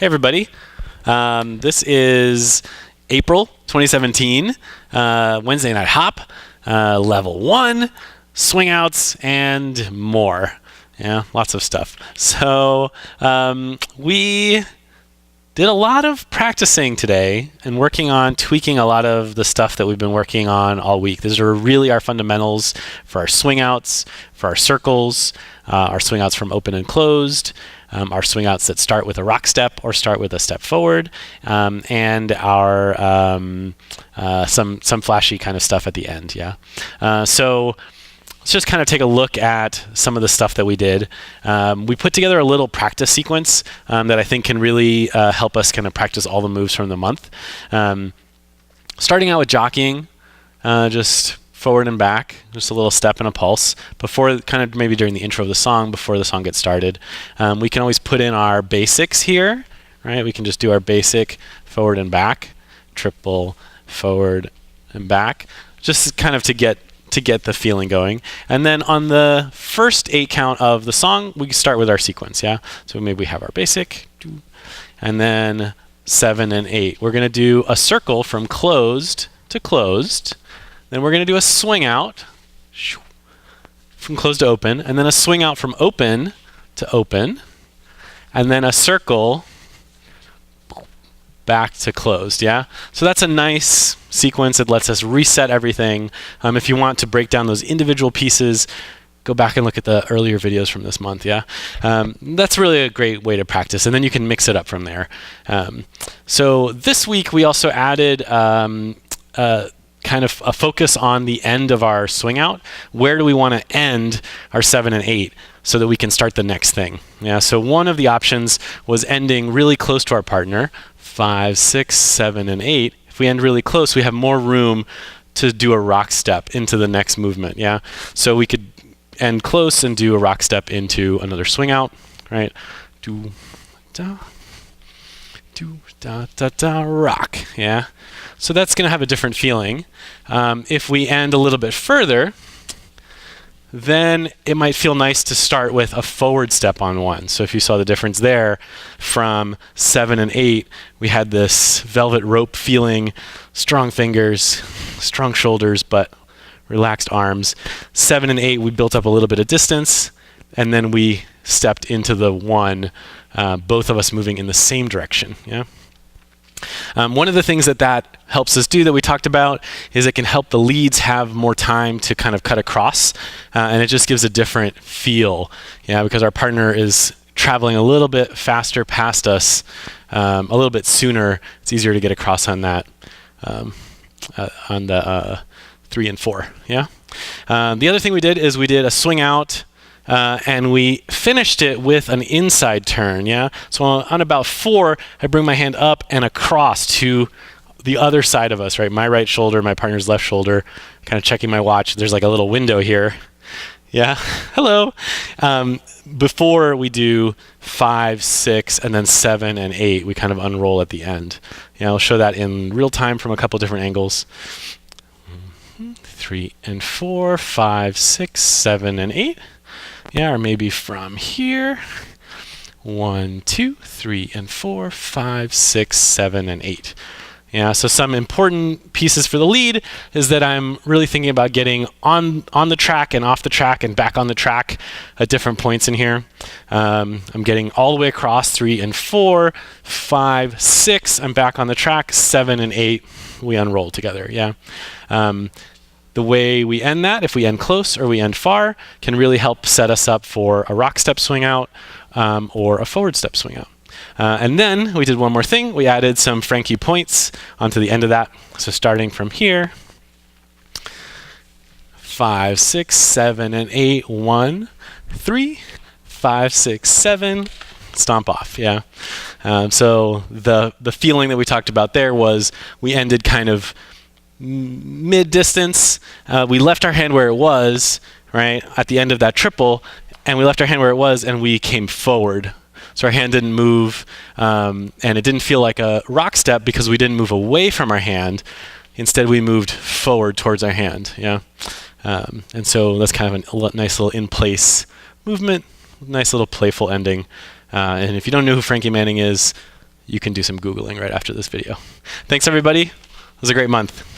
Hey everybody, this is April 2017, Wednesday Night Hop, Level 1, Swingouts, and more. Yeah, lots of stuff. So we did a lot of practicing today and working on tweaking a lot of the stuff that we've been working on all week. These are really our fundamentals for our swingouts, for our circles, our swingouts from open and closed, our swingouts that start with a rock step or start with a step forward, and our some flashy kind of stuff at the end. Yeah. So let's just kind of take a look at some of the stuff that we did. We put together a little practice sequence that I think can really help us kind of practice all the moves from the month. Starting out with jockeying, just forward and back, just a little step and a pulse. Before, kind of maybe during the intro of the song, before the song gets started. We can always put in our basics here, right? We can just do our basic forward and back, triple, forward and back, just kind of to get the feeling going. And then on the first 8 count of the song, we start with our sequence, yeah? So maybe we have our basic, and then 7 and 8. We're going to do a circle from closed to closed. Then we're going to do a swing out from closed to open, and then a swing out from open to open, and then a circle back to closed, yeah? So that's a nice sequence. It lets us reset everything. If you want to break down those individual pieces, go back and look at the earlier videos from this month, yeah? That's really a great way to practice, and then you can mix it up from there. So this week we also added kind of a focus on the end of our swing out. Where do we want to end our 7 and 8 so that we can start the next thing? Yeah, so one of the options was ending really close to our partner, 5, 6, 7, and 8. If we end really close, we have more room to do a rock step into the next movement, yeah? So we could end close and do a rock step into another swing out, right? Do, da, da, rock, yeah? So that's going to have a different feeling. If we end a little bit further, then it might feel nice to start with a forward step on 1. So if you saw the difference there from 7 and 8, we had this velvet rope feeling, strong fingers, strong shoulders, but relaxed arms. 7 and 8, we built up a little bit of distance, and then we stepped into the 1, both of us moving in the same direction. Yeah. One of the things that helps us do that we talked about is it can help the leads have more time to kind of cut across, and it just gives a different feel, yeah, because our partner is traveling a little bit faster past us, a little bit sooner. It's easier to get across on that, on the 3 and 4, yeah. The other thing we did is we did a swing out, and we finished it with an inside turn, yeah? So on about 4, I bring my hand up and across to the other side of us, right? My right shoulder, my partner's left shoulder, kind of checking my watch. There's like a little window here. Yeah, hello. Before we do 5, 6, and then 7 and 8, we kind of unroll at the end. Yeah, I'll show that in real time from a couple different angles. 3 and 4, 5, 6, 7, and 8. Yeah, or maybe from here. 1, 2, 3, and 4, 5, 6, 7, and 8. Yeah, so some important pieces for the lead is that I'm really thinking about getting on the track and off the track and back on the track at different points in here. I'm getting all the way across 3 and 4, 5, 6. I'm back on the track. 7 and 8, we unroll together. Yeah. The way we end that, if we end close or we end far, can really help set us up for a rock step swing out or a forward step swing out. And then we did one more thing. We added some Frankie points onto the end of that. So starting from here, 5, 6, 7, and 8, 1, 3, 5, 6, 7, stomp off, yeah. So the feeling that we talked about there was we ended kind of mid-distance. We left our hand where it was, right, at the end of that triple, and we left our hand where it was, and we came forward. So our hand didn't move, and it didn't feel like a rock step because we didn't move away from our hand. Instead, we moved forward towards our hand, yeah. And so that's kind of a nice little in-place movement, nice little playful ending. And if you don't know who Frankie Manning is, you can do some Googling right after this video. Thanks, everybody. It was a great month.